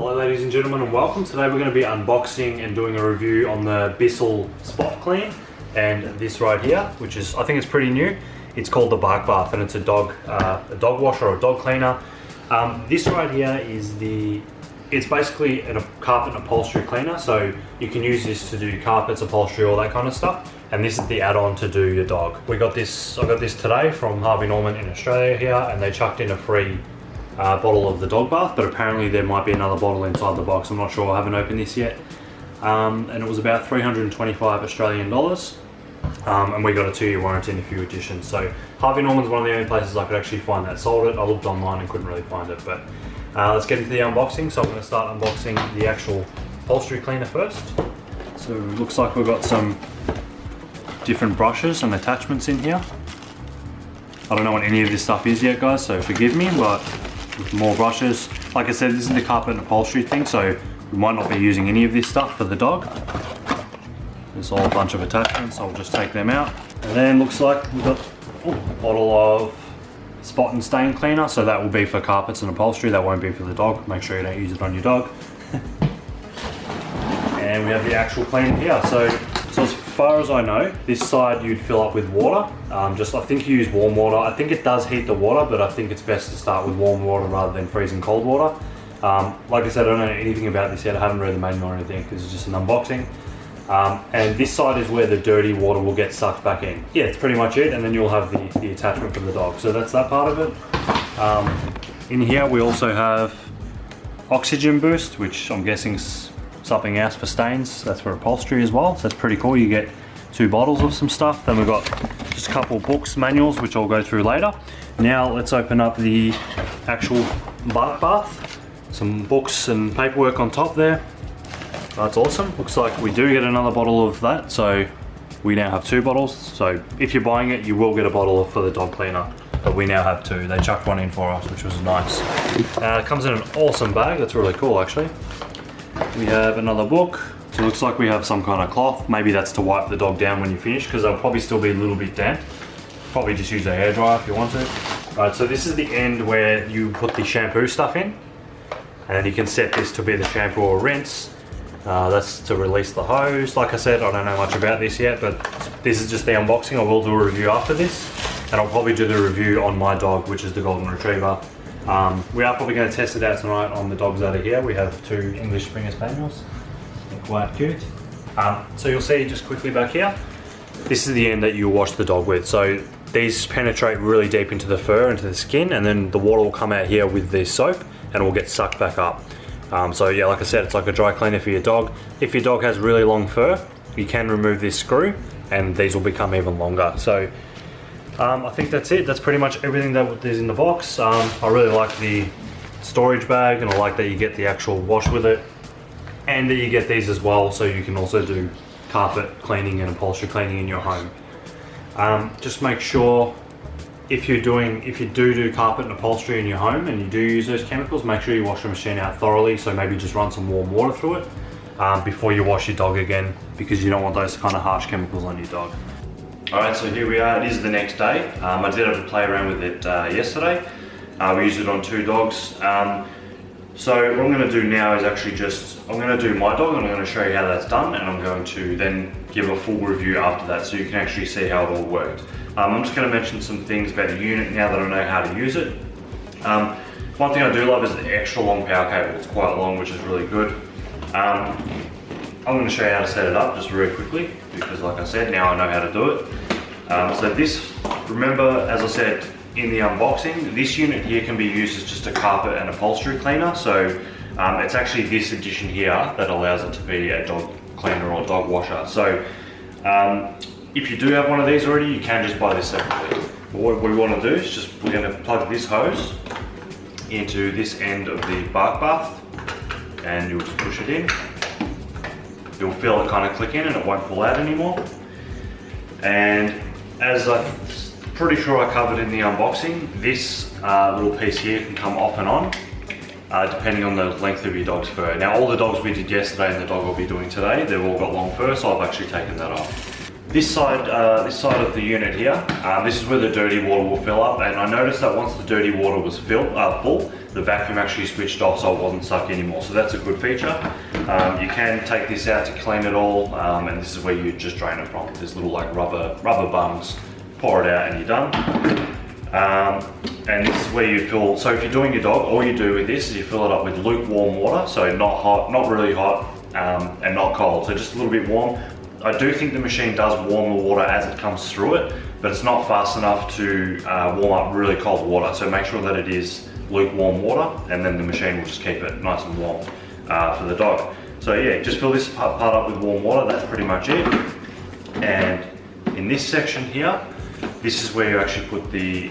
Hello ladies and gentlemen and welcome. Today we're going to be unboxing and doing a review on the Bissell Spotclean and this right here, which is, I think it's pretty new. It's called the BarkBath and it's a dog washer or a dog cleaner. This right here is it's basically a carpet and upholstery cleaner, so you can use this to do carpets, upholstery, all that kind of stuff. And this is the add-on to do your dog. I got this today from Harvey Norman in Australia here, and they chucked in a free bottle of the dog bath, but apparently there might be another bottle inside the box. I'm not sure, I haven't opened this yet. And it was about 325 Australian dollars. And we got a 2-year warranty and a few additions. So Harvey Norman's one of the only places I could actually find that sold it. I looked online and couldn't really find it, but let's get into the unboxing. So I'm going to start unboxing the actual upholstery cleaner first. So it looks like we've got some different brushes and attachments in here. I don't know what any of this stuff is yet, guys, so forgive me, but more brushes. Like I said, this is the carpet and upholstery thing, so we might not be using any of this stuff for the dog. There's all a bunch of attachments, so I'll just take them out. And then looks like we've got a bottle of spot and stain cleaner, so that will be for carpets and upholstery, that won't be for the dog. Make sure you don't use it on your dog. And we have the actual cleaner here. So as far as I know, this side you'd fill up with water. I think you use warm water. I think it does heat the water, but I think it's best to start with warm water rather than freezing cold water. Like I said, I don't know anything about this yet. I haven't read the manual or anything because it's just an unboxing. And this side is where the dirty water will get sucked back in. Yeah, it's pretty much it, and then you'll have the attachment for the dog. So that's that part of it. In here we also have oxygen boost, which I'm guessing is something else for stains. That's for upholstery as well, so that's pretty cool. You get 2 bottles of some stuff. Then we've got just a couple books, manuals, which I'll go through later. Now let's open up the actual BarkBath. Some books and paperwork on top there. That's awesome. Looks like we do get another bottle of that, so we now have 2 bottles. So if you're buying it, you will get a bottle for the dog cleaner, but we now have 2. They chucked one in for us, which was nice. It comes in an awesome bag. That's really cool, actually. We have another book. So it looks like we have some kind of cloth. Maybe that's to wipe the dog down when you finish, because they'll probably still be a little bit damp. Probably just use a hairdryer if you want to. Right, so this is the end where you put the shampoo stuff in, and then you can set this to be the shampoo or rinse. That's to release the hose. Like I said, I don't know much about this yet, but this is just the unboxing. I will do a review after this, and I'll probably do the review on my dog, which is the Golden Retriever. We are probably going to test it out tonight on the dogs that are here. We have 2 English Springer Spaniels. They're quite cute. So you'll see just quickly back here, this is the end that you wash the dog with. So these penetrate really deep into the fur, into the skin, and then the water will come out here with the soap and it will get sucked back up. So yeah, like I said, it's like a dry cleaner for your dog. If your dog has really long fur, you can remove this screw and these will become even longer. So I think that's it. That's pretty much everything that is in the box. I really like the storage bag, and I like that you get the actual wash with it, and that you get these as well, so you can also do carpet cleaning and upholstery cleaning in your home. Just make sure if you do carpet and upholstery in your home and you do use those chemicals, make sure you wash the machine out thoroughly. So maybe just run some warm water through it before you wash your dog again, because you don't want those kind of harsh chemicals on your dog. Alright, so here we are. It is the next day. I did have to play around with it yesterday. We used it on 2 dogs. So what I'm going to do now is actually I'm going to do my dog, and I'm going to show you how that's done, and I'm going to then give a full review after that so you can actually see how it all worked. I'm just going to mention some things about the unit now that I know how to use it. One thing I do love is the extra long power cable. It's quite long, which is really good. I'm going to show you how to set it up just very quickly, because like I said, now I know how to do it. So this, remember, as I said in the unboxing, this unit here can be used as just a carpet and upholstery cleaner. So it's actually this addition here that allows it to be a dog cleaner or dog washer. So if you do have one of these already, you can just buy this separately. But what we want to do is we're going to plug this hose into this end of the BarkBath, and you'll just push it in. You'll feel it kind of click in and it won't pull out anymore. And as I'm pretty sure I covered in the unboxing, this little piece here can come off and on depending on the length of your dog's fur. Now all the dogs we did yesterday and the dog I'll be doing today, they've all got long fur, so I've actually taken that off. This side of the unit here, this is where the dirty water will fill up, and I noticed that once the dirty water was full, the vacuum actually switched off so it wasn't sucking anymore. So that's a good feature. You can take this out to clean it all, and this is where you just drain it from. There's little like rubber bungs, pour it out and you're done. And this is where you fill, so if you're doing your dog, all you do with this is you fill it up with lukewarm water, so not hot, not really hot, and not cold, so just a little bit warm. I do think the machine does warm the water as it comes through it, but it's not fast enough to warm up really cold water, so make sure that it is lukewarm water, and then the machine will just keep it nice and warm for the dog. So yeah, just fill this part up with warm water, that's pretty much it. And in this section here, this is where you actually put the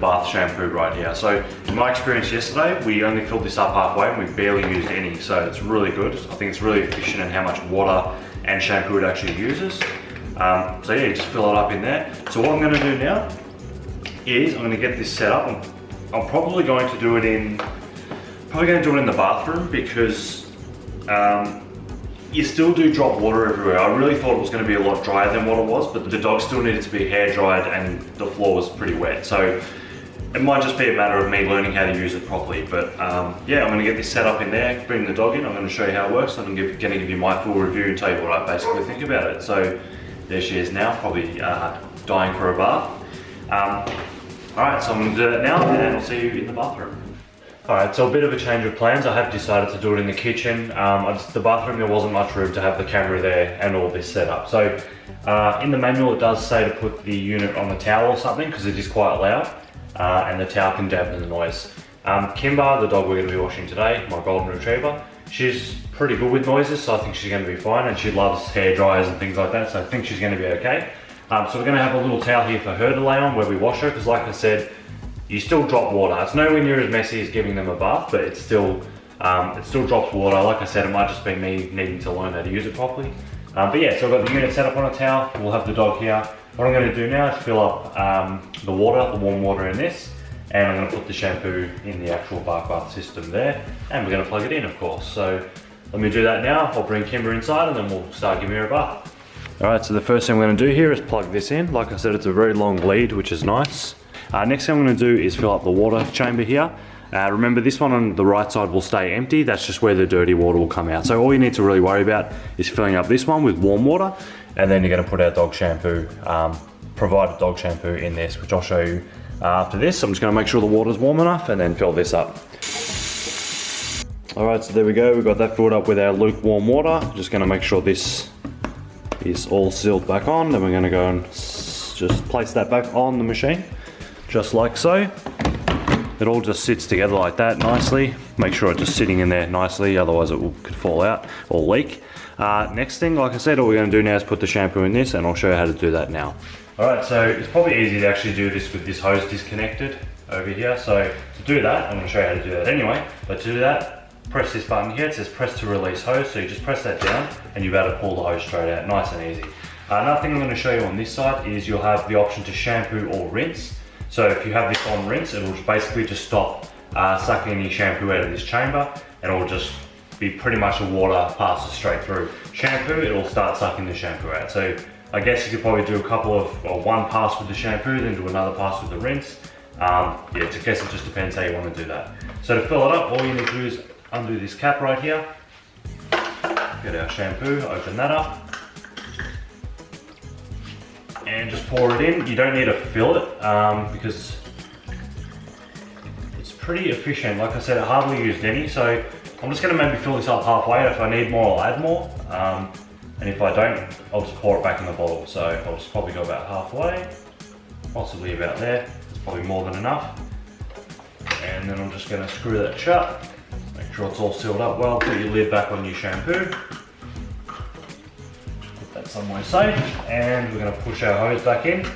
bath shampoo right here. So in my experience yesterday, we only filled this up halfway and we barely used any, so it's really good. I think it's really efficient in how much water and shampoo it actually uses. So yeah, just fill it up in there. So what I'm going to do now is I'm going to get this set up. I'm probably going to do it in the bathroom because you still do drop water everywhere. I really thought it was going to be a lot drier than what it was, but the dog still needed to be hair dried and the floor was pretty wet. So it might just be a matter of me learning how to use it properly. But yeah, I'm going to get this set up in there, bring the dog in, I'm going to show you how it works, and I'm going to give you my full review and tell you what I basically think about it. So there she is now, probably dying for a bath. Alright, so I'm going to do that now and I'll see you in the bathroom. Alright, so a bit of a change of plans. I have decided to do it in the kitchen. The bathroom, there wasn't much room to have the camera there and all this set up. So in the manual it does say to put the unit on the towel or something because it is quite loud and the towel can dampen the noise. Kimber, the dog we're going to be washing today, my golden retriever, she's pretty good with noises, so I think she's going to be fine, and she loves hair dryers and things like that, so I think she's going to be okay. So we're going to have a little towel here for her to lay on where we wash her, because like I said, you still drop water. It's nowhere near as messy as giving them a bath, but it still drops water. Like I said, it might just be me needing to learn how to use it properly. But yeah, so I've got the unit set up on a towel. We'll have the dog here. What I'm going to do now is fill up the warm water in this, and I'm going to put the shampoo in the actual BarkBath system there, and we're going to plug it in, of course. So let me do that now. I'll bring Kimber inside and then we'll start giving her a bath. Alright, so the first thing we're going to do here is plug this in. Like I said, it's a very long lead, which is nice. Next thing I'm going to do is fill up the water chamber here. Remember, this one on the right side will stay empty. That's just where the dirty water will come out. So all you need to really worry about is filling up this one with warm water, and then you're going to put our dog shampoo, provided dog shampoo in this, which I'll show you after this. I'm just going to make sure the water's warm enough and then fill this up. Alright, so there we go. We've got that filled up with our lukewarm water. Just going to make sure this is all sealed back on. Then we're going to go and just place that back on the machine, just like so. It all just sits together like that nicely. Make sure it's just sitting in there nicely, otherwise it could fall out or leak. Next thing, like I said, all we're going to do now is put the shampoo in this, and I'll show you how to do that now. Alright, so it's probably easy to actually do this with this hose disconnected over here. So to do that, I'm going to show you how to do that anyway. But to do that, press this button here. It says press to release hose, so you just press that down and you'll be able to pull the hose straight out, nice and easy. Another thing I'm going to show you on this side is you'll have the option to shampoo or rinse. So if you have this on rinse, it will basically just stop sucking any shampoo out of this chamber, and it will just be pretty much the water passes straight through. Shampoo, it will start sucking the shampoo out. So I guess you could probably do one pass with the shampoo, then do another pass with the rinse. Yeah, I guess it just depends how you want to do that. So to fill it up, all you need to do is undo this cap right here, get our shampoo, open that up, and just pour it in. You don't need to fill it because it's pretty efficient. Like I said, I hardly used any, so I'm just going to maybe fill this up halfway. If I need more, I'll add more, and if I don't, I'll just pour it back in the bottle. So I'll just probably go about halfway, possibly about there. It's probably more than enough. And then I'm just going to screw that shut. Make sure it's all sealed up well. Put your lid back on your shampoo. Put that somewhere safe, and we're going to push our hose back in.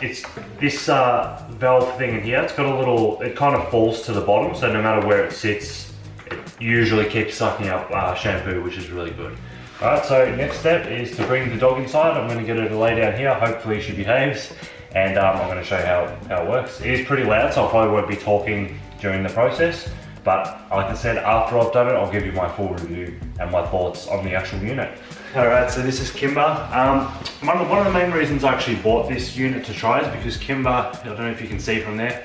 It's this valve thing in here. It's got a little, it kind of falls to the bottom, so no matter where it sits, it usually keeps sucking up shampoo, which is really good. Alright, so next step is to bring the dog inside. I'm going to get her to lay down here. Hopefully she behaves, and I'm going to show you how it works. It is pretty loud, so I probably won't be talking during the process, but like I said, after I've done it, I'll give you my full review and my thoughts on the actual unit. Alright, so this is Kimber. One of the main reasons I actually bought this unit to try is because Kimber, I don't know if you can see from there,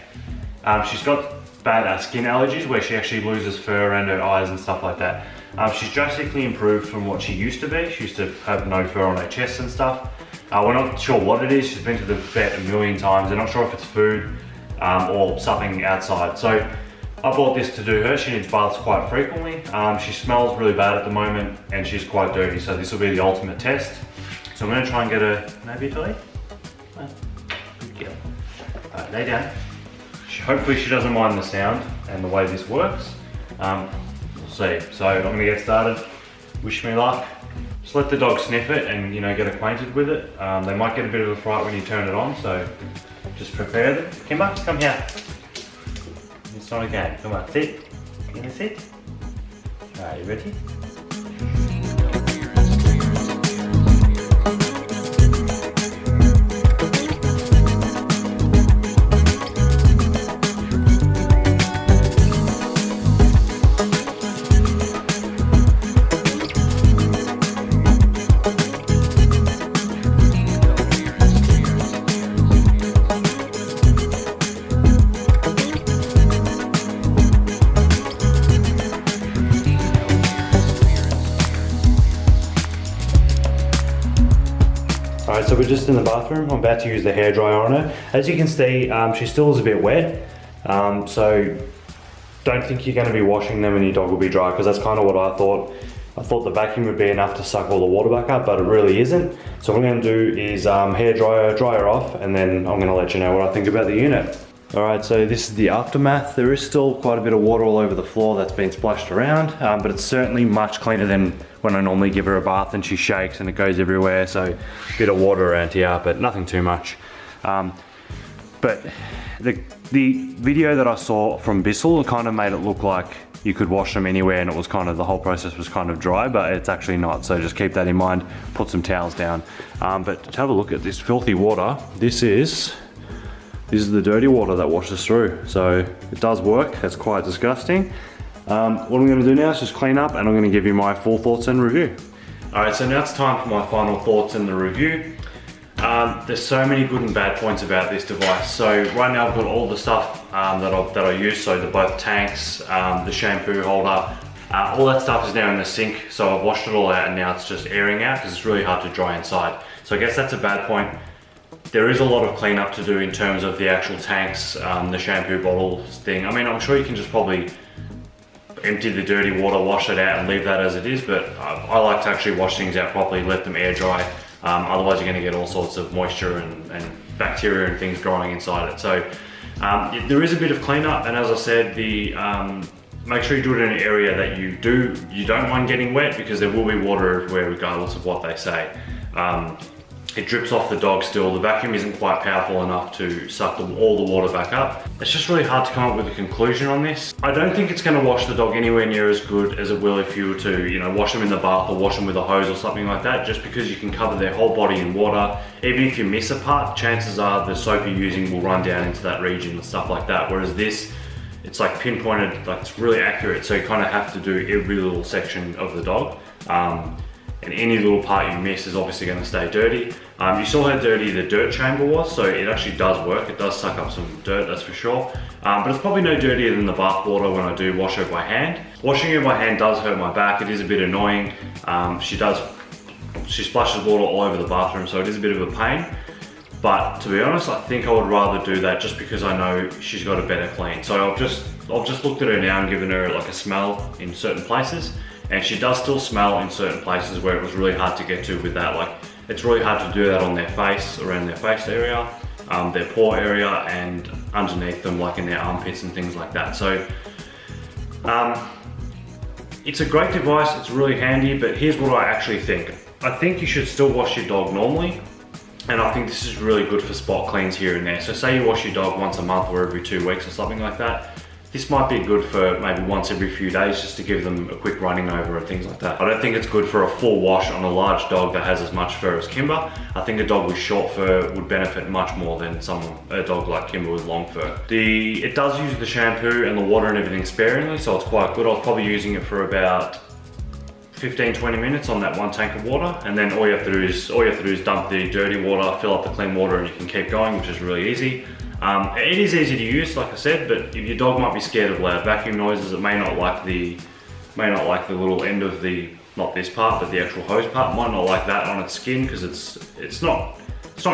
she's got bad skin allergies where she actually loses fur around her eyes and stuff like that. She's drastically improved from what she used to be. She used to have no fur on her chest and stuff. We're not sure what it is. She's been to the vet a million times. They're not sure if it's food or something outside. So I bought this to do her. She needs baths quite frequently. She smells really bad at the moment and she's quite dirty. So this will be the ultimate test. So I'm gonna try and get her, maybe toy? Good girl. Alright, lay down. Hopefully she doesn't mind the sound and the way this works. We'll see. So I'm gonna get started. Wish me luck. Just let the dog sniff it and, you know, get acquainted with it. They might get a bit of a fright when you turn it on, so just prepare them. Kimber, come here. It's not a game. Come on, sit. You gonna sit? Alright, you ready? Alright, so we're just in the bathroom. I'm about to use the hairdryer on her. As you can see, she still is a bit wet. So don't think you're going to be washing them and your dog will be dry, because that's kind of what I thought. I thought the vacuum would be enough to suck all the water back up, but it really isn't. So what I'm going to do is hairdryer, dry her off, and then I'm going to let you know what I think about the unit. Alright, so this is the aftermath. There is still quite a bit of water all over the floor that's been splashed around, but it's certainly much cleaner than when I normally give her a bath and she shakes and it goes everywhere. So a bit of water around here, but nothing too much. But the video that I saw from Bissell kind of made it look like you could wash them anywhere and it was kind of, the whole process was kind of dry, but it's actually not. So just keep that in mind, put some towels down. But to have a look at this filthy water, this is the dirty water that washes through. So it does work, it's quite disgusting. What I'm gonna do now is just clean up and I'm gonna give you my full thoughts and review. Alright, so now it's time for my final thoughts and the review. There's so many good and bad points about this device. So right now I've got all the stuff that I use, so both tanks, the shampoo holder, all that stuff is now in the sink. So I've washed it all out and now it's just airing out because it's really hard to dry inside. So I guess that's a bad point. There is a lot of cleanup to do in terms of the actual tanks, the shampoo bottles thing. I mean, I'm sure you can just probably empty the dirty water, wash it out and leave that as it is, but I like to actually wash things out properly, let them air dry. Otherwise you're going to get all sorts of moisture and bacteria and things growing inside it. So there is a bit of cleanup, and as I said, make sure you do it in an area that you don't mind getting wet, because there will be water everywhere regardless of what they say. It drips off the dog still. The vacuum isn't quite powerful enough to suck all the water back up. It's just really hard to come up with a conclusion on this. I don't think it's going to wash the dog anywhere near as good as it will if you were to, you know, wash them in the bath or wash them with a hose or something like that, just because you can cover their whole body in water. Even if you miss a part, chances are the soap you're using will run down into that region and stuff like that. Whereas this, it's like pinpointed, like it's really accurate. So you kind of have to do every little section of the dog. And any little part you miss is obviously going to stay dirty. You saw how dirty the dirt chamber was, so it actually does work. It does suck up some dirt, that's for sure. But it's probably no dirtier than the bath water when I do wash her by hand. Washing her by hand does hurt my back. It is a bit annoying. She splashes water all over the bathroom, so it is a bit of a pain. But to be honest, I think I would rather do that just because I know she's got a better clean. So I've just looked at her now and given her like a smell in certain places. And she does still smell in certain places where it was really hard to get to with that. Like, it's really hard to do that on their face, around their face area, their paw area, and underneath them, like in their armpits and things like that. So, it's a great device, it's really handy, but here's what I actually think. I think you should still wash your dog normally, and I think this is really good for spot cleans here and there. So say you wash your dog once a month or every 2 weeks or something like that. This might be good for maybe once every few days, just to give them a quick running over and things like that. I don't think it's good for a full wash on a large dog that has as much fur as Kimber. I think a dog with short fur would benefit much more than a dog like Kimber with long fur. It does use the shampoo and the water and everything sparingly, so it's quite good. I was probably using it for about 15-20 minutes on that one tank of water, and then all you have to do is dump the dirty water, fill up the clean water, and you can keep going, which is really easy. It is easy to use, like I said, but if your dog might be scared of loud vacuum noises, it may not like the little end of the, not this part, but the actual hose part, might not like that on its skin, because it's not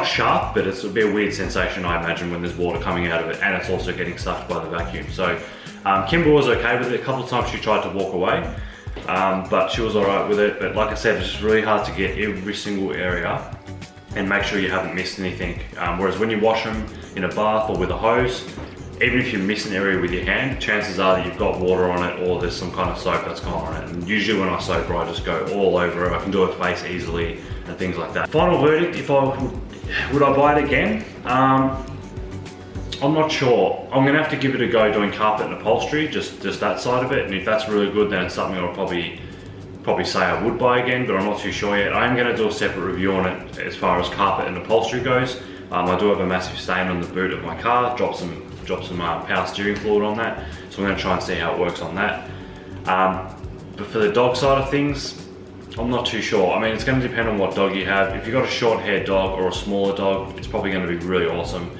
sharp, but it'll be a weird sensation, I imagine, when there's water coming out of it, and it's also getting sucked by the vacuum. So Kimber was okay with it. A couple of times she tried to walk away, but she was all right with it. But like I said, it's just really hard to get every single area and make sure you haven't missed anything. Whereas when you wash them in a bath or with a hose, even if you miss an area with your hand, chances are that you've got water on it or there's some kind of soap that's gone on it. And usually when I soap her, I just go all over it. I can do her face easily and things like that. Final verdict, would I buy it again? I'm not sure. I'm gonna have to give it a go doing carpet and upholstery, just that side of it. And if that's really good, then it's something I'll probably say I would buy again, but I'm not too sure yet. I am gonna do a separate review on it as far as carpet and upholstery goes. I do have a massive stain on the boot of my car, drop some power steering fluid on that. So I'm gonna try and see how it works on that. But for the dog side of things, I'm not too sure. I mean, it's gonna depend on what dog you have. If you've got a short-haired dog or a smaller dog, it's probably gonna be really awesome.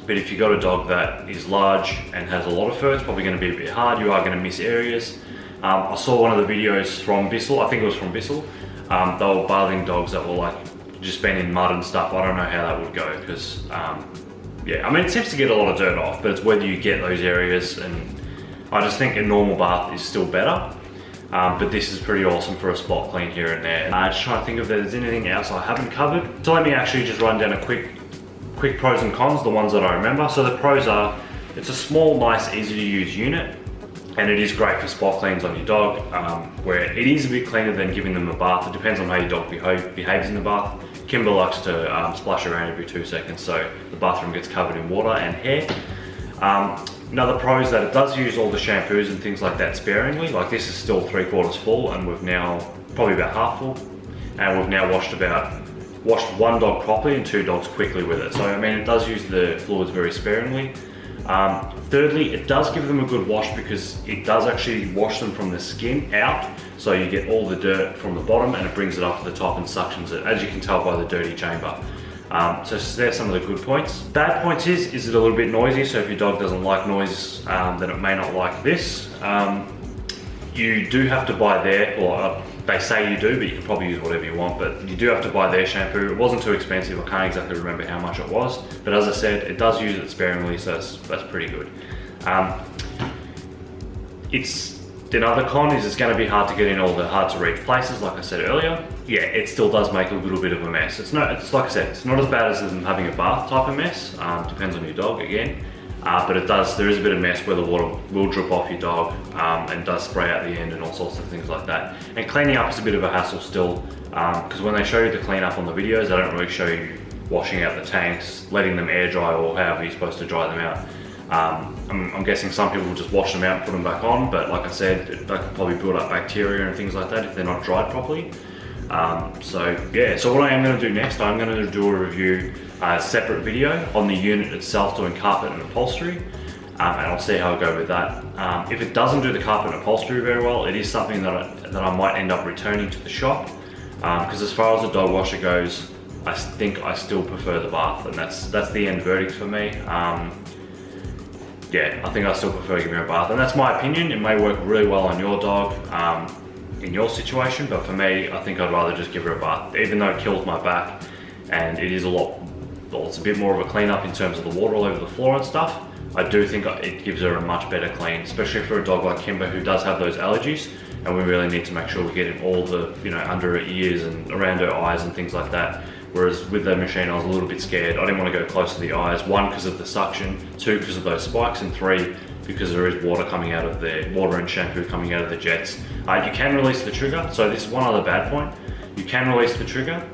But if you've got a dog that is large and has a lot of fur, it's probably gonna be a bit hard. You are gonna miss areas. I saw one of the videos from Bissell, I think it was from Bissell. They were bathing dogs that were like, just been in mud and stuff. I don't know how that would go, because yeah, I mean, it seems to get a lot of dirt off, but it's whether you get those areas, and I just think a normal bath is still better. But this is pretty awesome for a spot clean here and there. Just trying to think if there's anything else I haven't covered. So let me actually just run down a quick pros and cons, the ones that I remember. So the pros are, it's a small, nice, easy to use unit, and it is great for spot cleans on your dog, where it is a bit cleaner than giving them a bath. It depends on how your dog behaves in the bath. Kimber likes to splash around every 2 seconds, so the bathroom gets covered in water and hair. Another pro is that it does use all the shampoos and things like that sparingly. Like, this is still 3/4 full, and we've now probably about half full, and we've now washed one dog properly and 2 dogs quickly with it. So I mean, it does use the fluids very sparingly. Thirdly, it does give them a good wash, because it does actually wash them from the skin out, so you get all the dirt from the bottom and it brings it up to the top and suctions it, as you can tell by the dirty chamber. So there's some of the good points. Bad points is it a little bit noisy, so if your dog doesn't like noise, then it may not like this. You do have to buy they say you do, but you can probably use whatever you want, but you do have to buy their shampoo. It wasn't too expensive, I can't exactly remember how much it was, but as I said, it does use it sparingly, so that's pretty good. Another con is it's going to be hard to get in all the hard to reach places, like I said earlier. Yeah, it still does make a little bit of a mess. It's like I said, it's not as bad as them having a bath type of mess. Depends on your dog again. But there is a bit of mess where the water will drip off your dog and does spray out the end and all sorts of things like that. And cleaning up is a bit of a hassle still, because when they show you the clean up on the videos, they don't really show you washing out the tanks, letting them air dry, or however you're supposed to dry them out. I'm guessing some people will just wash them out and put them back on, but like I said, they can probably build up bacteria and things like that if they're not dried properly. So yeah, so what I am going to do next, I'm going to do a review, a separate video on the unit itself doing carpet and upholstery, and I'll see how I go with that. If it doesn't do the carpet and upholstery very well, it is something that I might end up returning to the shop, because as far as the dog washer goes, I think I still prefer the bath, and that's the end verdict for me. Yeah, I think I still prefer giving her a bath, and that's my opinion. It may work really well on your dog, in your situation, but for me, I think I'd rather just give her a bath, even though it kills my back, and it is it's a bit more of a cleanup in terms of the water all over the floor and stuff. I do think it gives her a much better clean, especially for a dog like Kimber who does have those allergies, and we really need to make sure we get in all the, under her ears and around her eyes and things like that. Whereas with the machine, I was a little bit scared. I didn't want to go close to the eyes. 1, because of the suction, 2, because of those spikes, and 3, because there is water and shampoo coming out of the jets. You can release the trigger. So this is one other bad point. You can release the trigger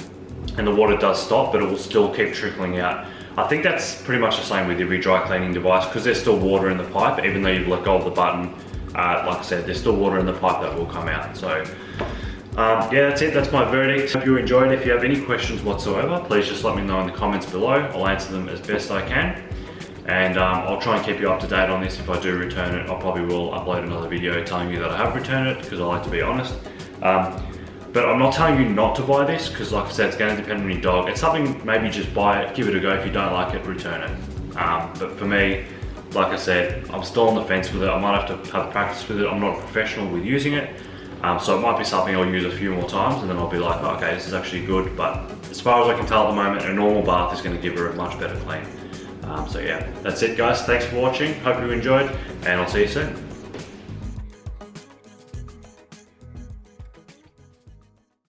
and the water does stop, but it will still keep trickling out. I think that's pretty much the same with every dry cleaning device, because there's still water in the pipe, even though you've let go of the button. Like I said, there's still water in the pipe that will come out. So yeah, that's it. That's my verdict. Hope you enjoyed. If you have any questions whatsoever, please just let me know in the comments below. I'll answer them as best I can. And I'll try and keep you up to date on this. If I do return it, I probably will upload another video telling you that I have returned it, because I like to be honest. But I'm not telling you not to buy this, because like I said, it's going to depend on your dog. It's something, maybe just buy it, give it a go. If you don't like it, return it. But for me, like I said, I'm still on the fence with it. I might have to have practice with it. I'm not a professional with using it. So it might be something I'll use a few more times and then I'll be like, oh, okay, this is actually good. But as far as I can tell at the moment, a normal bath is going to give her a much better clean. So yeah, that's it guys. Thanks for watching. Hope you enjoyed and I'll see you soon.